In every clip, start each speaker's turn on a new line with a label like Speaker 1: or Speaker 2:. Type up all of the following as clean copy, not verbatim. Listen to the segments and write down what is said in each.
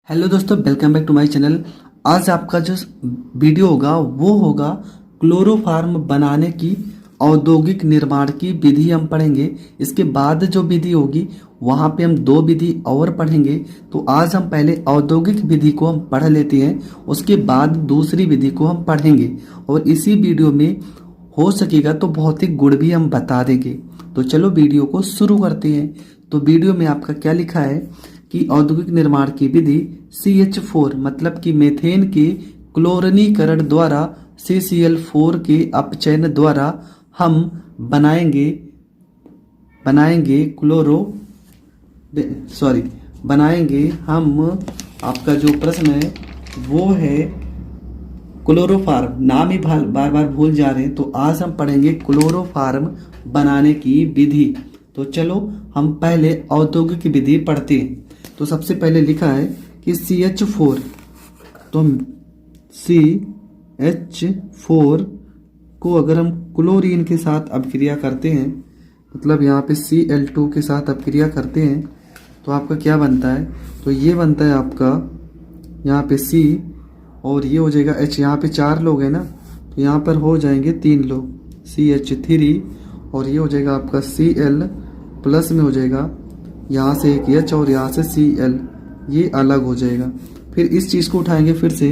Speaker 1: Hello दोस्तों, welcome back to my channel. आज आपका जो वीडियो होगा वो होगा क्लोरोफार्म बनाने की औद्योगिक निर्माण की विधि हम पढ़ेंगे। इसके बाद जो विधि होगी वहाँ पे हम दो विधि और पढ़ेंगे। तो आज हम पहले औद्योगिक विधि को हम पढ़ लेते हैं, उसके बाद दूसरी विधि को हम पढ़ेंगे और इसी वीडियो में हो सकेगा तो भौतिक गुण भी हम बता देंगे। तो चलो वीडियो को शुरू करते हैं। तो वीडियो में आपका क्या लिखा है कि औद्योगिक निर्माण की विधि CH4 मतलब कि मीथेन के क्लोरीनीकरण द्वारा CCl4 के अपचयन द्वारा हम बनाएंगे बनाएंगे हम। आपका जो प्रश्न है वो है क्लोरोफार्म। नाम ही बार बार भूल जा रहे हैं, तो आज हम पढ़ेंगे क्लोरोफार्म बनाने की विधि। तो चलो हम पहले औद्योगिक विधि पढ़ते हैं। तो सबसे पहले लिखा है कि CH4, तो CH4 को अगर हम क्लोरीन के साथ अपक्रिया करते हैं, मतलब यहाँ पे Cl2 के साथ अपक्रिया करते हैं तो आपका क्या बनता है। तो ये बनता है आपका यहाँ पे C और ये हो जाएगा H। यहाँ पे 4 लोग हैं ना, तो यहाँ पर हो जाएंगे 3 लोग CH3 और ये हो जाएगा आपका Cl प्लस में हो जाएगा यहाँ से एक H और यहाँ से Cl, ये अलग हो जाएगा। फिर इस चीज़ को उठाएंगे फिर से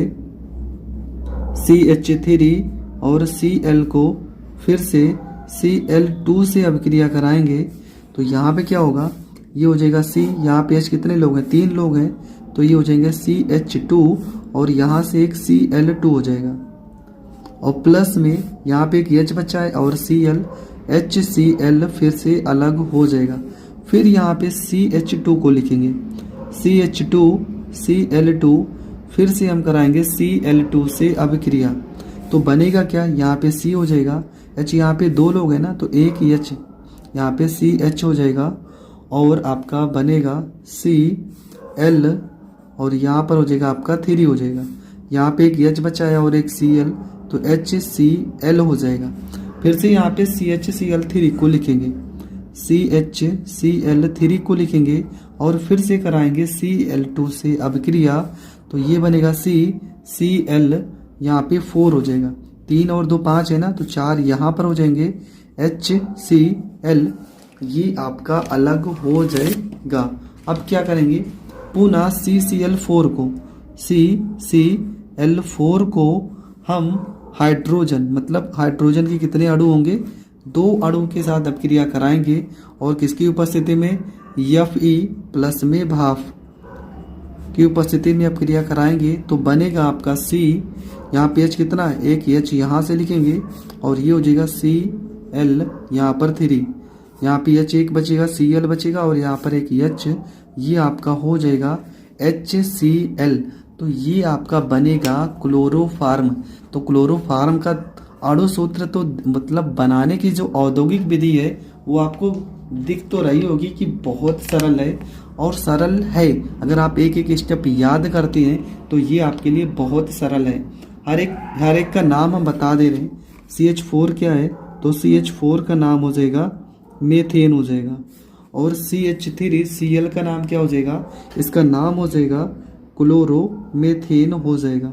Speaker 1: CH3 और Cl को फिर से Cl2 से अभिक्रिया कराएंगे तो यहाँ पे क्या होगा, ये हो जाएगा C। यहाँ पे H कितने लोग हैं, 3 लोग हैं, तो ये हो जाएंगे CH2 और यहाँ से एक Cl2 हो जाएगा और प्लस में यहाँ पे एक H बचा है और Cl, HCl फिर से अलग हो जाएगा। फिर यहाँ पे CH2 को लिखेंगे CH2 Cl2, फिर से हम कराएंगे Cl2 से अभिक्रिया तो बनेगा क्या, यहाँ पे C हो जाएगा H। यहाँ पे 2 लोग हैं ना, तो एक H यहाँ पे CH हो जाएगा और आपका बनेगा Cl और यहाँ पर हो जाएगा आपका 3 हो जाएगा। यहाँ पे एक H बचा है और एक Cl, तो HCl हो जाएगा। फिर से यहाँ पे CHCl3 को लिखेंगे CHCl3 को लिखेंगे और फिर से कराएंगे Cl2 से अभिक्रिया तो ये बनेगा CCl, यहाँ पे 4 हो जाएगा। 3 और 2 5 है ना, तो 4 यहाँ पर हो जाएंगे HCl, ये आपका अलग हो जाएगा। अब क्या करेंगे, पुनः CCl4 को हम हाइड्रोजन, मतलब हाइड्रोजन के कितने अणु होंगे, 2 अणु के साथ अपक्रिया कराएंगे और किसकी उपस्थिति में, Fe प्लस में भाप की उपस्थिति में अपक्रिया कराएंगे तो बनेगा आपका C। यहाँ पे H कितना है, एक H यहाँ से लिखेंगे और ये हो जाएगा Cl, यहाँ पर 3, यहाँ पे H एक बचेगा, Cl बचेगा और यहाँ पर एक H, ये आपका हो जाएगा HCl। तो ये आपका बनेगा क्लोरोफार्म। तो क्लोरोफार्म का अणु सूत्र तो मतलब बनाने की जो औद्योगिक विधि है वो आपको दिख तो रही होगी कि बहुत सरल है और सरल है। अगर आप एक एक स्टेप याद करते हैं तो ये आपके लिए बहुत सरल है। हर एक का नाम हम बता दे रहे हैं। CH4 क्या है, तो CH4 का नाम हो जाएगा मीथेन हो जाएगा और CH3 Cl का नाम क्या हो जाएगा, इसका नाम हो जाएगा क्लोरोमीथेन हो जाएगा,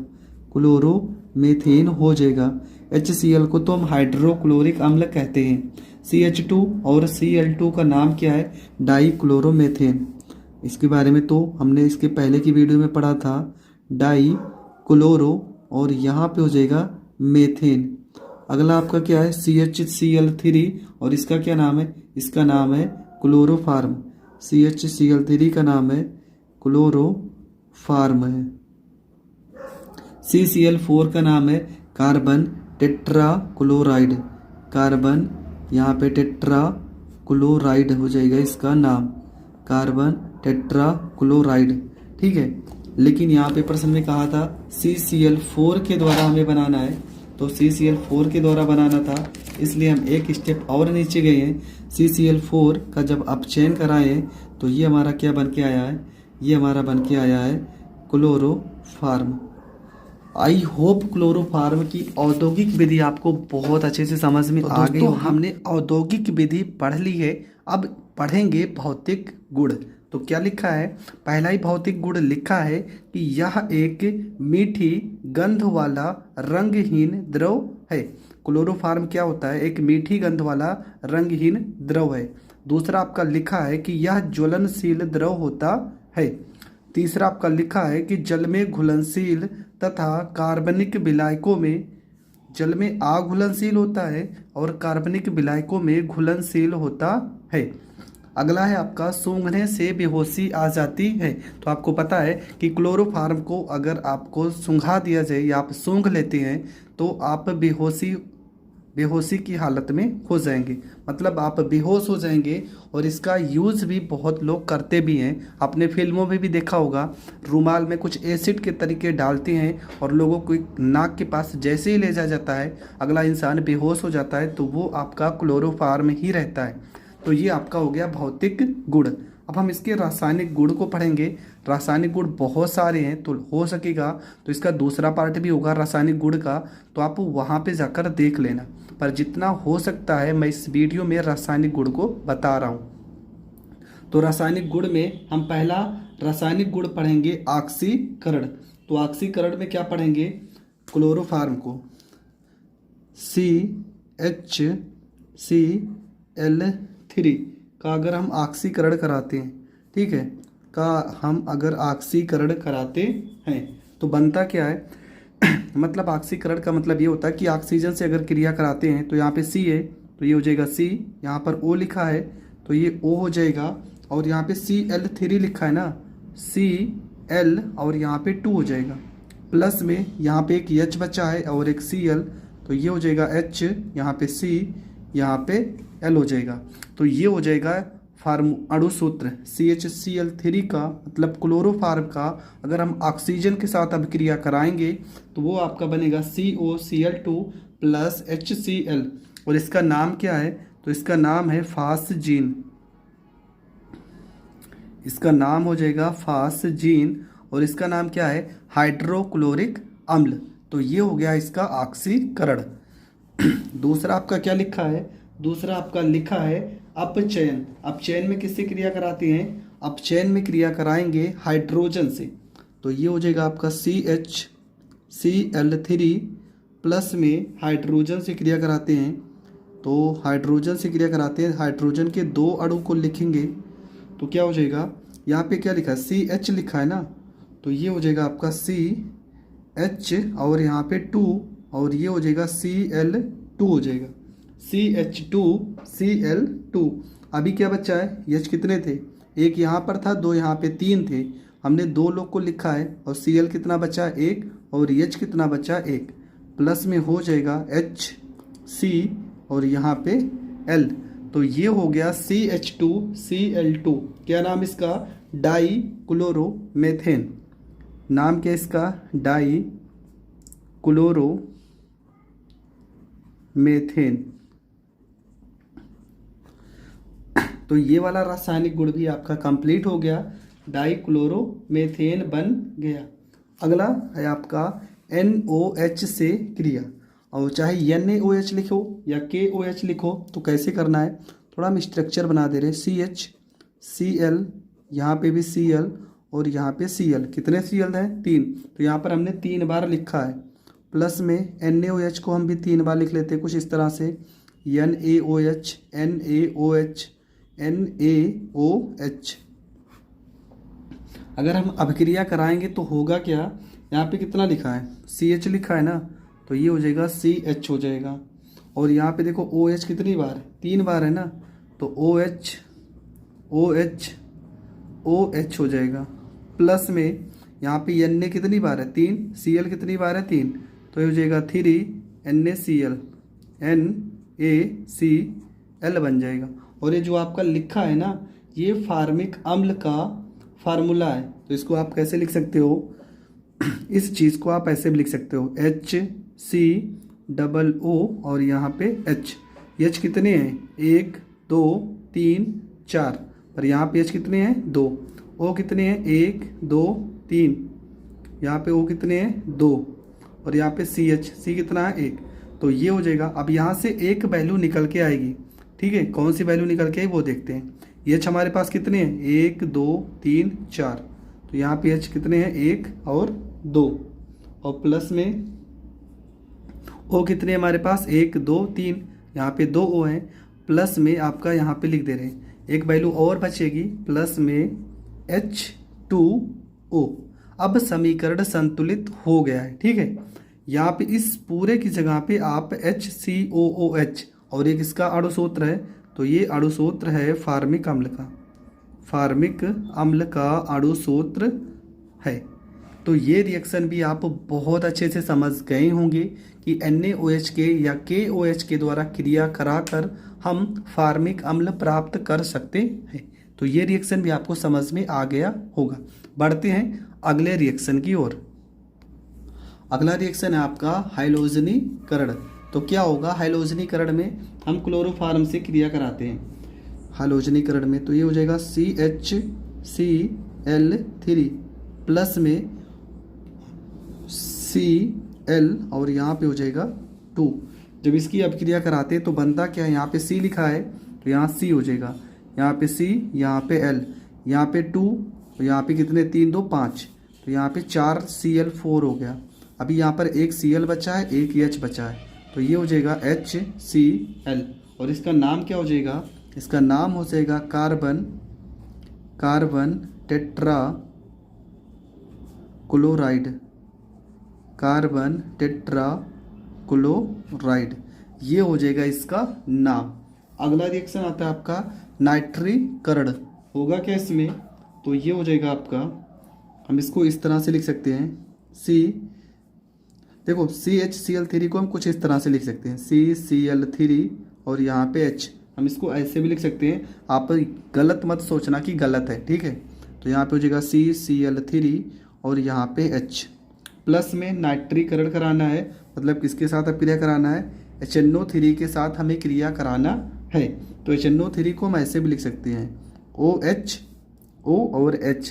Speaker 1: क्लोरोमीथेन हो जाएगा। HCl को तो हम हाइड्रोक्लोरिक अम्ल कहते हैं। CH2 और Cl2 का नाम क्या है, डाईक्लोरोमीथेन। इसके बारे में तो हमने इसके पहले की वीडियो में पढ़ा था, डाई क्लोरो और यहाँ पे हो जाएगा मीथेन। अगला आपका क्या है, CHCl3 और इसका क्या नाम है, इसका नाम है क्लोरोफार्म। CHCl3 का नाम है क्लोरोफार्म है। CCl4 का नाम है कार्बन टेट्राक्लोराइड, कार्बन यहाँ पे टेट्राक्लोराइड हो जाएगा इसका नाम, कार्बन टेट्राक्लोराइड। ठीक है, लेकिन यहाँ पे प्रश्न में कहा था CCl4 के द्वारा हमें बनाना है, तो CCl4 के द्वारा बनाना था इसलिए हम एक स्टेप और नीचे गए हैं। CCl4 का जब अपचयन कराए तो ये हमारा क्या बन के आया है, ये हमारा बन के आया है क्लोरोफार्म। आई होप क्लोरोफार्म की औद्योगिक विधि आपको बहुत अच्छे से समझ में आ गई। हमने औद्योगिक विधि पढ़ ली है, अब पढ़ेंगे भौतिक गुण। तो क्या लिखा है, पहला ही भौतिक गुण लिखा है कि यह एक मीठी गंध वाला रंगहीन द्रव है। क्लोरोफॉर्म क्या होता है, एक मीठी गंध वाला रंगहीन द्रव है। दूसरा आपका लिखा है कि यह ज्वलनशील द्रव होता है। तीसरा आपका लिखा है कि जल में घुलनशील तथा कार्बनिक विलायकों में, जल में अघुलनशील होता है और कार्बनिक विलायकों में घुलनशील होता है। अगला है आपका सूंघने से बेहोशी आ जाती है। तो आपको पता है कि क्लोरोफॉर्म को अगर आपको सूंघा दिया जाए या आप सूंघ लेते हैं तो आप बेहोशी की हालत में हो जाएंगे, मतलब आप बेहोश हो जाएंगे। और इसका यूज़ भी बहुत लोग करते भी हैं, आपने फिल्मों में भी देखा होगा, रुमाल में कुछ एसिड के तरीके डालते हैं और लोगों को नाक के पास जैसे ही ले जाया जाता है अगला इंसान बेहोश हो जाता है, तो वो आपका क्लोरोफॉर्म ही रहता है। तो ये आपका हो गया भौतिक गुण। अब हम इसके रासायनिक गुण को पढ़ेंगे। रासायनिक गुण बहुत सारे हैं, तो हो सकेगा तो इसका दूसरा पार्ट भी होगा रासायनिक गुण का, तो आप वहाँ पे जाकर देख लेना। पर जितना हो सकता है मैं इस वीडियो में रासायनिक गुण को बता रहा हूँ। तो रासायनिक गुण में हम पहला रासायनिक गुण पढ़ेंगे ऑक्सीकरण। तो ऑक्सीकरण में क्या पढ़ेंगे, क्लोरोफॉर्म को CHCl3 का अगर हम ऑक्सीकरण कराते हैं, ठीक है, का हम अगर ऑक्सीकरण कराते हैं तो बनता क्या है मतलब ऑक्सीकरण का मतलब ये होता है कि ऑक्सीजन से अगर क्रिया कराते हैं तो यहाँ पे C है तो ये हो जाएगा C, यहाँ पर O लिखा है तो ये O हो जाएगा, और यहाँ पे Cl3 लिखा है ना, Cl और यहाँ पे 2 हो जाएगा, प्लस में यहाँ पे एक H बचा है और एक Cl, तो ये हो जाएगा H, यहाँ पे C, यहाँ पे L हो जाएगा। तो ये हो जाएगा अणु सूत्र CHCl3 का, मतलब क्लोरोफॉर्म का अगर हम ऑक्सीजन के साथ अभिक्रिया कराएंगे तो वो आपका बनेगा COCl2 प्लस HCl, और इसका नाम क्या है, तो इसका नाम है फास्जीन, इसका नाम हो जाएगा फास्जीन, और इसका नाम क्या है, हाइड्रोक्लोरिक अम्ल। तो ये हो गया इसका ऑक्सीकरण। दूसरा आपका क्या लिखा है, दूसरा आपका लिखा है अपचयन। अपचयन में किससे क्रिया कराते हैं, अपचयन में क्रिया कराएंगे हाइड्रोजन से। तो ये हो जाएगा आपका CHCl3 प्लस में हाइड्रोजन से क्रिया कराते हैं, तो हाइड्रोजन से क्रिया कराते हैं, हाइड्रोजन के 2 अणु को लिखेंगे तो क्या हो जाएगा, यहाँ पे क्या लिखा है CH लिखा है ना, तो ये हो जाएगा आपका CH और यहाँ पे 2, और ये हो जाएगा Cl2 हो जाएगा, CH2Cl2। अभी क्या बचा है, H कितने थे, एक यहाँ पर था, 2 यहाँ पे, 3 थे, हमने 2 लोग को लिखा है, और Cl कितना बचा, 1, और H कितना बचा, 1, प्लस में हो जाएगा HC और यहाँ पे L। तो ये हो गया CH2Cl2। क्या नाम इसका, डाई क्लोरोमेथेन। नाम क्या इसका, डाई क्लोरोमेथेन। तो ये वाला रासायनिक गुण भी आपका कंप्लीट हो गया, डाइक्लोरोमेथेन बन गया। अगला है आपका NOH से क्रिया, और चाहे NaOH लिखो या KOH लिखो तो कैसे करना है, थोड़ा हम स्ट्रक्चर बना दे रहे, CHCl, यहाँ पे भी Cl और यहाँ पे Cl, कितने Cl हैं, 3, तो यहाँ पर हमने 3 बार लिखा है, प्लस में NaOH को हम भी 3 बार लिख लेते हैं कुछ इस तरह से, NaOH NaOH NaOH। अगर हम अभिक्रिया कराएंगे तो होगा क्या, यहाँ पे कितना लिखा है, CH लिखा है ना, तो ये हो जाएगा CH हो जाएगा, और यहाँ पे देखो OH कितनी बार, 3 बार है ना, तो OH OH OH हो जाएगा, प्लस में यहाँ पे Na कितनी बार है, 3, Cl कितनी बार है, 3, तो ये हो जाएगा 3 NaCl NaCl बन जाएगा। और ये जो आपका लिखा है ना, ये फार्मिक अम्ल का फार्मूला है, तो इसको आप कैसे लिख सकते हो, इस चीज़ को आप ऐसे भी लिख सकते हो HCOO और यहाँ पे H कितने हैं, 1 2 3 4, पर यहाँ पे H कितने हैं, 2, O कितने हैं, 1 2 3, यहाँ पे O कितने हैं, 2, और यहाँ पे C कितना है, 1, तो ये हो जाएगा। अब यहाँ से एक वैल्यू निकल के आएगी, ठीक है, कौन सी वैल्यू निकल के आई वो देखते हैं। ये H हमारे पास कितने हैं, 1 2 3 4, तो यहाँ पे H कितने हैं, 1 और 2, और प्लस में O कितने हमारे पास, 1 2 3, यहाँ पे 2 O हैं, प्लस में आपका यहाँ पे लिख दे रहे हैं, एक वैल्यू और बचेगी प्लस में H2O। अब समीकरण संतुलित हो गया है, ठीक है। यहाँ पे इस पूरे की जगह पे आप HCOOH और एक इसका अणु सूत्र है, तो ये अणु सूत्र है फार्मिक अम्ल का, फार्मिक अम्ल का अणु सूत्र है। तो ये रिएक्शन भी आप बहुत अच्छे से समझ गए होंगे कि NaOH के या KOH के द्वारा क्रिया कराकर हम फार्मिक अम्ल प्राप्त कर सकते हैं। तो ये रिएक्शन भी आपको समझ में आ गया होगा। बढ़ते हैं अगले रिएक्शन की ओर। अगला रिएक्शन है आपका हाइलोजनीकरण। तो क्या होगा, हाइलोजनीकरण में हम क्लोरोफॉर्म से क्रिया कराते हैं हाइलोजनीकरण में, तो ये हो जाएगा CHCl3 प्लस में Cl और यहाँ पे हो जाएगा 2। जब इसकी अपक्रिया कराते हैं तो बनता क्या है, यहाँ पे C लिखा है तो यहाँ C हो जाएगा, यहाँ पे C, यहाँ पे L, यहाँ पे 2, तो यहाँ पे कितने 3 2 5, तो यहाँ पे 4 Cl4 हो गया। अभी यहाँ पर एक Cl बचा है, एक H बचा है, तो ये हो जाएगा HCl, और इसका नाम क्या हो जाएगा, इसका नाम हो जाएगा carbon tetra chloride, carbon tetra chloride, ये हो जाएगा इसका नाम। अगला रिएक्शन आता है आपका नाइट्रीकरण। होगा क्या इसमें, तो ये हो जाएगा आपका, हम इसको इस तरह से लिख सकते हैं, देखो CHCl3 को हम कुछ इस तरह से लिख सकते हैं, CCl3 और यहाँ पे H, हम इसको ऐसे भी लिख सकते हैं। आप गलत मत सोचना कि गलत है, ठीक है। तो यहाँ पे हो जाएगा CCl3 और यहाँ पे H, प्लस में नाइट्रीकरण कराना है, मतलब किसके साथ अब क्रिया कराना है, HNO3 के साथ हमें क्रिया कराना है। तो HNO3 को हम ऐसे भी लिख सकते हैं, OH O और H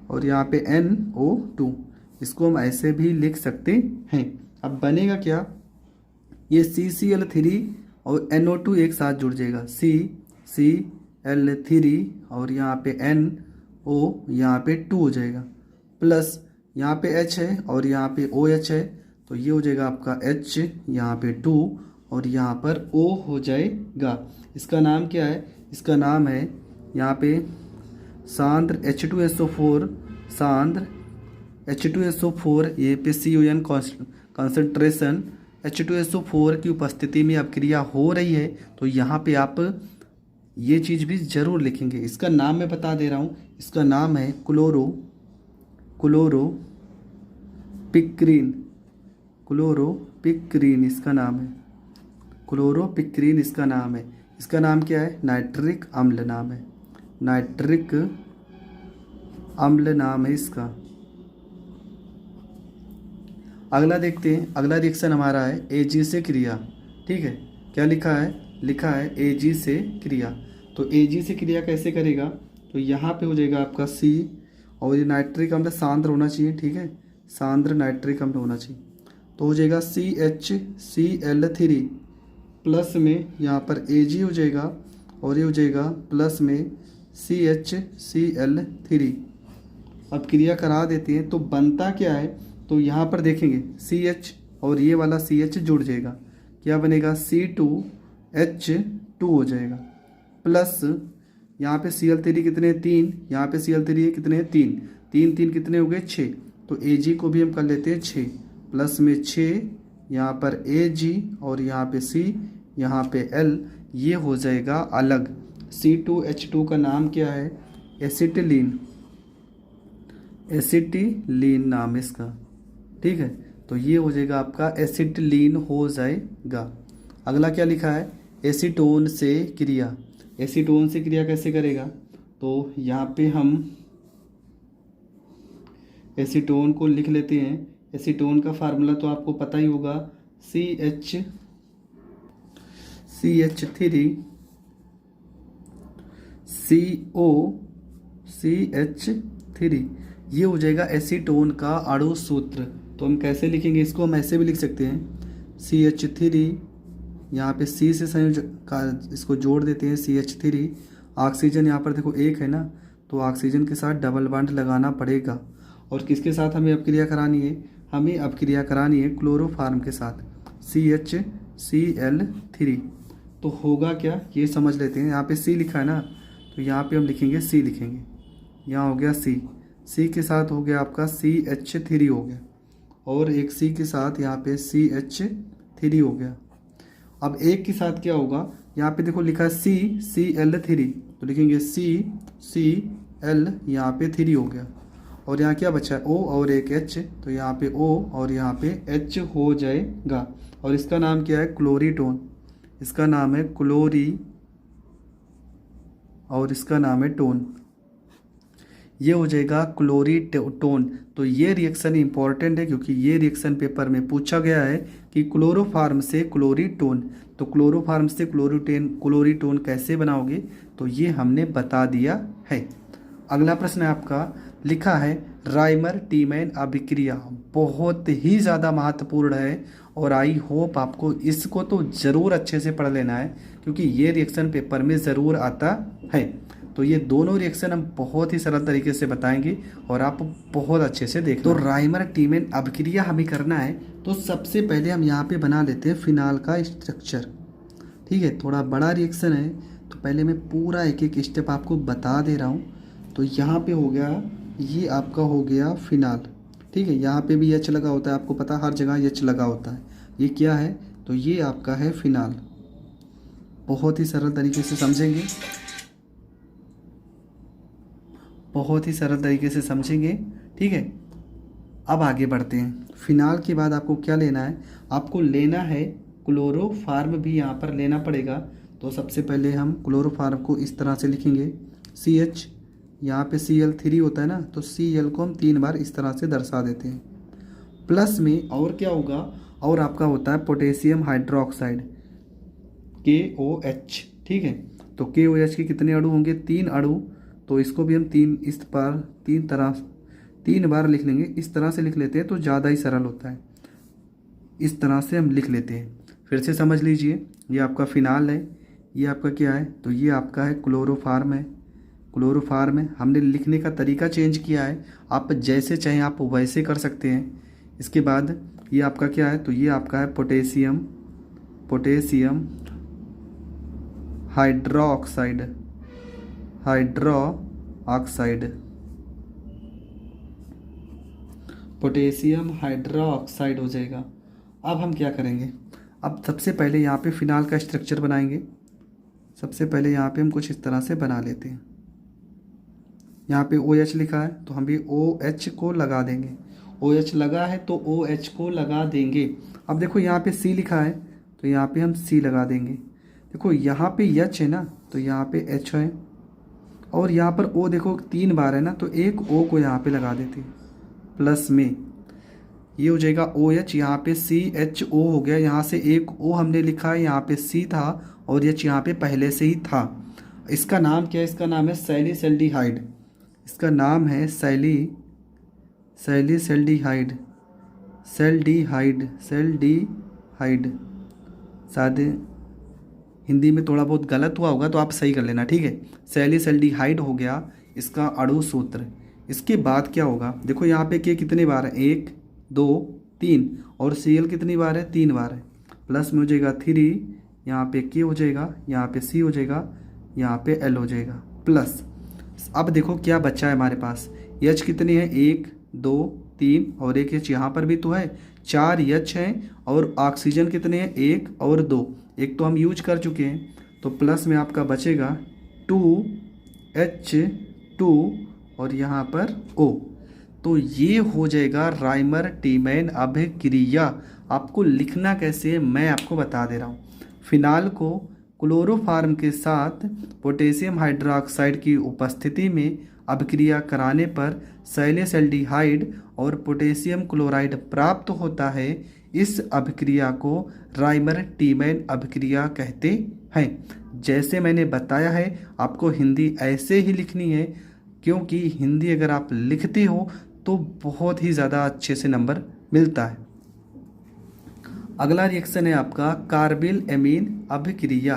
Speaker 1: और यहाँ पे NO2, इसको हम ऐसे भी लिख सकते हैं। अब बनेगा क्या, ये CCl3 और NO2 एक साथ जुड़ जाएगा, CCl3 और यहाँ पे NO, यहाँ पे 2 हो जाएगा, प्लस यहाँ पे H है और यहाँ पे OH है, तो ये हो जाएगा आपका H, यहाँ पे 2 और यहाँ पर O हो जाएगा। इसका नाम क्या है, इसका नाम है यहाँ पे सांद्र H2SO4, सांद्र H2SO4, ये पे CON कॉन्सेंट्रेशन H2SO4 की उपस्थिति में अब क्रिया हो रही है, तो यहाँ पे आप ये चीज़ भी ज़रूर लिखेंगे। इसका नाम मैं बता दे रहा हूँ, इसका नाम है क्लोरोपिक्रीन, इसका नाम है क्लोरोपिक्रीन, इसका नाम है। इसका नाम क्या है, नाइट्रिक अम्ल नाम है, नाइट्रिक अम्ल नाम है इसका। अगला देखते हैं, अगला रिएक्शन हमारा है Ag से क्रिया, ठीक है। क्या लिखा है, लिखा है Ag से क्रिया। तो Ag से क्रिया कैसे करेगा, तो यहाँ पे हो जाएगा आपका C, और ये नाइट्रिक अम्ल सांद्र होना चाहिए, ठीक है, सांद्र नाइट्रिक अम्ल होना चाहिए, तो हो जाएगा CHCl3 प्लस में यहाँ पर Ag हो जाएगा और ये हो जाएगा प्लस में CHCl3। अब क्रिया करा देते हैं तो बनता क्या है, तो यहाँ पर देखेंगे CH और ये वाला CH जुड़ जाएगा, क्या बनेगा C2H2 हो जाएगा, प्लस यहाँ पे Cl3 कितने 3, यहाँ पे Cl3 कितने 3 3 3 कितने हो गए 6, तो Ag को भी हम कर लेते हैं 6, प्लस में 6, यहाँ पर Ag और यहाँ पे C, यहाँ पे L, ये हो जाएगा अलग। C2H2 का नाम क्या है, एसिटिलीन, एसिटिलीन नाम है इसका, ठीक है। तो ये हो जाएगा आपका एसिटिलीन हो जाएगा। अगला क्या लिखा है, एसीटोन से क्रिया। एसीटोन से क्रिया कैसे करेगा, तो यहाँ पे हम एसीटोन को लिख लेते हैं। एसीटोन का फार्मूला तो आपको पता ही होगा, CH3 COCH3, ये हो जाएगा एसीटोन का अणु सूत्र। तो हम कैसे लिखेंगे इसको, हम ऐसे भी लिख सकते हैं CH3, यहाँ पे C से संयोजक का इसको जोड़ देते हैं CH3, ऑक्सीजन यहाँ पर देखो एक है ना, तो ऑक्सीजन के साथ डबल बॉन्ड लगाना पड़ेगा। और किसके साथ हमें अपक्रिया करानी है? हमें अपक्रिया करानी है क्लोरोफार्म के साथ, CHCl3। तो होगा क्या ये समझ लेते हैं। यहाँ पे C लिखा है ना, तो यहाँ पे हम लिखेंगे C लिखेंगे। यहाँ हो गया C के साथ हो गया आपका CH3 हो गया, और एक C के साथ यहाँ पे CH3 हो गया। अब एक के साथ क्या होगा? यहाँ पे देखो लिखा है CCl3, तो लिखेंगे CCl, यहाँ पे 3 हो गया। और यहाँ क्या बचा है? O और एक H, तो यहाँ पे O और यहाँ पे H हो जाएगा। और इसका नाम क्या है? क्लोरीटोन। इसका नाम है क्लोरी और इसका नाम है टोन। ये हो जाएगा क्लोरीटोन। तो ये रिएक्शन इंपॉर्टेंट है, क्योंकि ये रिएक्शन पेपर में पूछा गया है कि क्लोरोफार्म से क्लोरीटोन। तो क्लोरोफार्म से क्लोरीटोन कैसे बनाओगे? तो ये हमने बता दिया है। अगला प्रश्न है आपका, लिखा है राइमर टीमैन अभिक्रिया बहुत ही ज़्यादा महत्वपूर्ण है, और आई होप आपको इसको तो ज़रूर अच्छे से पढ़ लेना है, क्योंकि ये रिएक्शन पेपर में ज़रूर आता है। तो ये दोनों रिएक्शन हम बहुत ही सरल तरीके से बताएंगे और आप बहुत अच्छे से देख। तो राइमर टीमैन अभिक्रिया हमें करना है, तो सबसे पहले हम यहाँ पे बना लेते हैं फिनाल का स्ट्रक्चर। ठीक है, थोड़ा बड़ा रिएक्शन है, तो पहले मैं पूरा एक एक स्टेप आपको बता दे रहा हूँ। तो यहाँ पे हो गया, ये आपका हो गया फिनाल। ठीक है, यहाँ पे भी एच लगा होता है, आपको पता हर जगह एच लगा होता है। ये क्या है? तो ये आपका है फिनाल। बहुत ही सरल तरीके से समझेंगे, बहुत ही सरल तरीके से समझेंगे। ठीक है, अब आगे बढ़ते हैं। फिनाल के बाद आपको क्या लेना है? आपको लेना है क्लोरोफार्म भी यहाँ पर लेना पड़ेगा। तो सबसे पहले हम क्लोरोफार्म को इस तरह से लिखेंगे, CH, यहाँ पे Cl3 होता है ना, तो Cl को हम 3 बार इस तरह से दर्शा देते हैं। प्लस में और क्या होगा? और आपका होता है पोटेशियम हाइड्रोक्साइड, KOH। ठीक है, तो KOH के कितने अणु होंगे? 3 अणु। तो इसको भी हम 3 बार लिख लेंगे। इस तरह से लिख लेते हैं तो ज़्यादा ही सरल होता है। इस तरह से हम लिख लेते हैं। फिर से समझ लीजिए, ये आपका फिनाल है, ये आपका क्या है? तो ये आपका है क्लोरोफार्म है। क्लोरोफार्म है, हमने लिखने का तरीका चेंज किया है, आप जैसे चाहें आप वैसे कर सकते हैं। इसके बाद ये आपका क्या है? तो ये आपका है पोटेशियम हाइड्रोक्साइड पोटेशियम हाइड्रोक्साइड हो जाएगा। अब हम क्या करेंगे? अब सबसे पहले यहाँ पे फिनाल का स्ट्रक्चर बनाएंगे। सबसे पहले यहाँ पे हम कुछ इस तरह से बना लेते हैं। यहाँ पे OH लिखा है, तो हम भी OH को लगा देंगे। OH लगा है तो OH को लगा देंगे। अब देखो यहाँ पे C लिखा है, तो यहाँ पे हम C लगा देंगे। देखो यहाँ पे H है ना, तो यहाँ पे H है, और यहाँ पर O देखो 3 बार है ना, तो एक O को यहाँ पे लगा देते हैं। प्लस में ये हो जाएगा OH, यहाँ पे CHO हो गया। यहाँ से एक O हमने लिखा है, यहाँ पे C था और H यहाँ पे पहले से ही था। इसका नाम क्या है? इसका नाम है सैलिसल्डिहाइड। इसका नाम है सैलिसल्डिहाइड। शायद हिंदी में थोड़ा बहुत गलत हुआ होगा, तो आप सही कर लेना। ठीक है, सैलिसल्डिहाइड हो गया इसका अणु सूत्र। इसके बाद क्या होगा? देखो यहाँ पे के कितने बार है? 1 2 3, और Cl कितनी बार है? 3 बार है। प्लस में हो जाएगा 3, यहाँ पे के हो जाएगा, यहाँ पे C हो जाएगा, यहाँ पे L हो जाएगा प्लस। अब देखो क्या बचा है हमारे पास? H कितनी है? 1 2 3, और एक H यहाँ पर भी तो है, 4 H हैं। और ऑक्सीजन कितने हैं? 1 और 2, एक तो हम यूज कर चुके हैं। तो प्लस में आपका बचेगा 2H2 और यहाँ पर O। तो ये हो जाएगा राइमर टीमैन अभिक्रिया। आपको लिखना कैसे है मैं आपको बता दे रहा हूँ। फिनाल को क्लोरोफार्म के साथ पोटेशियम हाइड्रोक्साइड की उपस्थिति में अभिक्रिया कराने पर सैलिसल्डिहाइड और पोटेशियम क्लोराइड प्राप्त होता है। इस अभिक्रिया को राइमर टीमैन अभिक्रिया कहते हैं। जैसे मैंने बताया है, आपको हिंदी ऐसे ही लिखनी है, क्योंकि हिंदी अगर आप लिखते हो तो बहुत ही ज़्यादा अच्छे से नंबर मिलता है। अगला रिएक्शन है आपका कार्बिल एमीन अभिक्रिया।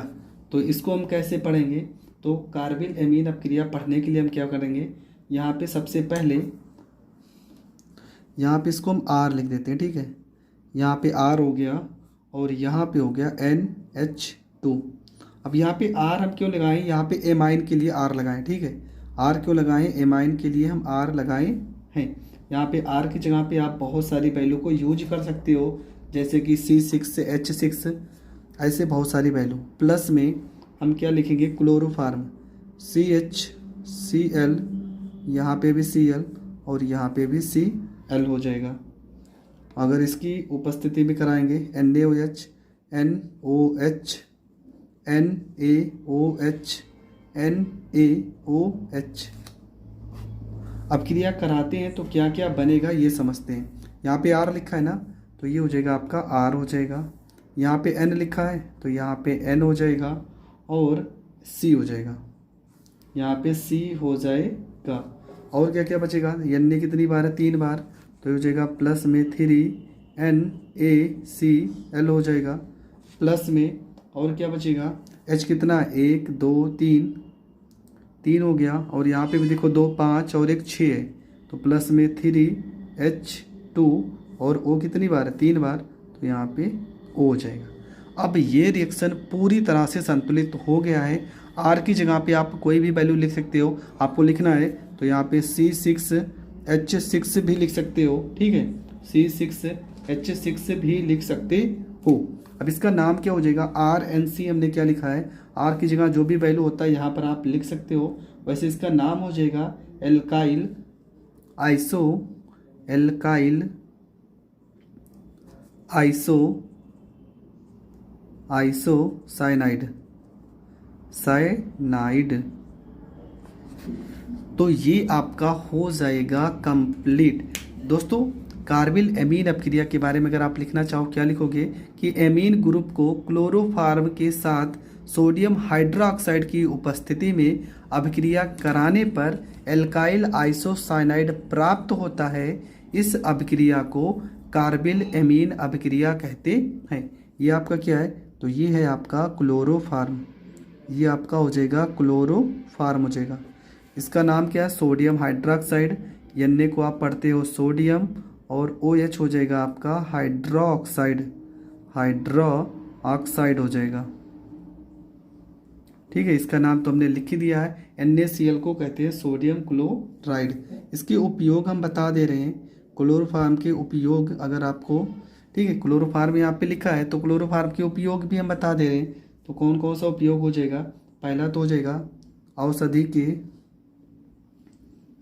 Speaker 1: तो इसको हम कैसे पढ़ेंगे? तो कार्बिल एमीन अपक्रिया पढ़ने के लिए हम क्या करेंगे, यहाँ पे सबसे पहले यहाँ पे इसको हम R लिख देते हैं, ठीक है। यहाँ पे R हो गया और यहाँ पे हो गया NH2। अब यहाँ पे R हम क्यों लगाएं, यहाँ पे एमाइन के लिए R लगाएं, ठीक है। R क्यों लगाएं, एमाइन के लिए हम R लगाए हैं। यहाँ पे R की जगह पे आप बहुत सारी वैल्यू को यूज कर सकते हो, जैसे कि C6 H6, ऐसे बहुत सारी वैल्यू। प्लस में हम क्या लिखेंगे, क्लोरोफार्म CHCl, यहाँ पे भी Cl और यहाँ पे भी Cl हो जाएगा। अगर इसकी उपस्थिति में कराएंगे NaOH NOH NaOH NaOH। अब क्रिया कराते हैं तो क्या क्या बनेगा ये समझते हैं। यहाँ पे R लिखा है ना, तो ये हो जाएगा आपका R हो जाएगा। यहाँ पे N लिखा है तो यहाँ पे N हो जाएगा और C हो जाएगा, यहाँ पे C हो जाएगा। और क्या क्या बचेगा, N कितनी बार है, 3 बार, तो हो जाएगा प्लस में 3NaCl हो जाएगा। प्लस में और क्या बचेगा, H कितना, 1 2 3 हो गया। और यहाँ पे भी देखो 2 5 और 1 6 है, तो प्लस में 3H2 और O कितनी बार है, 3 बार, तो यहाँ पे O हो जाएगा। अब ये रिएक्शन पूरी तरह से संतुलित हो गया है। R की जगह पे आप कोई भी वैल्यू लिख सकते हो, आपको लिखना है तो यहाँ पे C6H6 भी लिख सकते हो, ठीक है। C6H6 भी लिख सकते हो। अब इसका नाम क्या हो जाएगा, RNC हमने क्या लिखा है, R की जगह जो भी वैल्यू होता है यहाँ पर आप लिख सकते हो। वैसे इसका नाम हो जाएगा एल्काइल आइसोसाइनाइड। तो ये आपका हो जाएगा कंप्लीट। दोस्तों कार्बिल एमीन अपक्रिया के बारे में अगर आप लिखना चाहो, क्या लिखोगे कि एमीन ग्रुप को क्लोरोफार्म के साथ सोडियम हाइड्रोक्साइड की उपस्थिति में अभिक्रिया कराने पर एल्काइल आइसोसाइनाइड प्राप्त होता है। इस अभिक्रिया को कार्बिल एमीन अभिक्रिया कहते हैं। ये आपका क्या है, तो ये है आपका क्लोरोफार्म, ये आपका हो जाएगा क्लोरोफार्म हो जाएगा। इसका नाम क्या है, सोडियम हाइड्रोक्साइड, Na को आप पढ़ते हो सोडियम, और OH हो जाएगा आपका हाइड्रोक्साइड हो जाएगा, ठीक है। इसका नाम तो हमने लिख ही दिया है। NaCl को कहते हैं सोडियम क्लोराइड। इसके उपयोग हम बता दे रहे हैं, क्लोरोफार्म के उपयोग अगर आपको, ठीक है, क्लोरोफार्म यहाँ पे लिखा है तो क्लोरोफार्म के उपयोग भी हम बता दे रहे हैं। तो कौन कौन सा उपयोग हो जाएगा, पहला तो हो जाएगा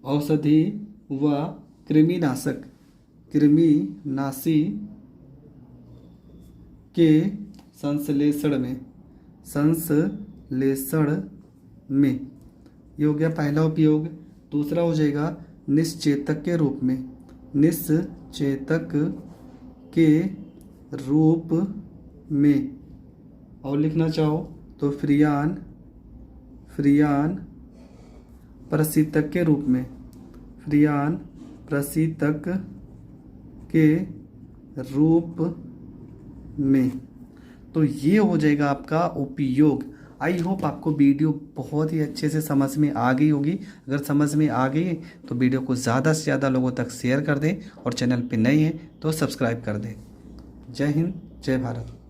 Speaker 1: औषधि व कृमिनाशी के संश्लेषण में ये हो गया पहला उपयोग। दूसरा हो जाएगा निश्चेतक के रूप में, और लिखना चाहो तो फ्रियान प्रशीतक के रूप में, तो ये हो जाएगा आपका उपयोग। आई होप आपको वीडियो बहुत ही अच्छे से समझ में आ गई होगी। अगर समझ में आ गई तो वीडियो को ज़्यादा से ज़्यादा लोगों तक शेयर कर दें और चैनल पे नए हैं तो सब्सक्राइब कर दें। जय हिंद, जय भारत।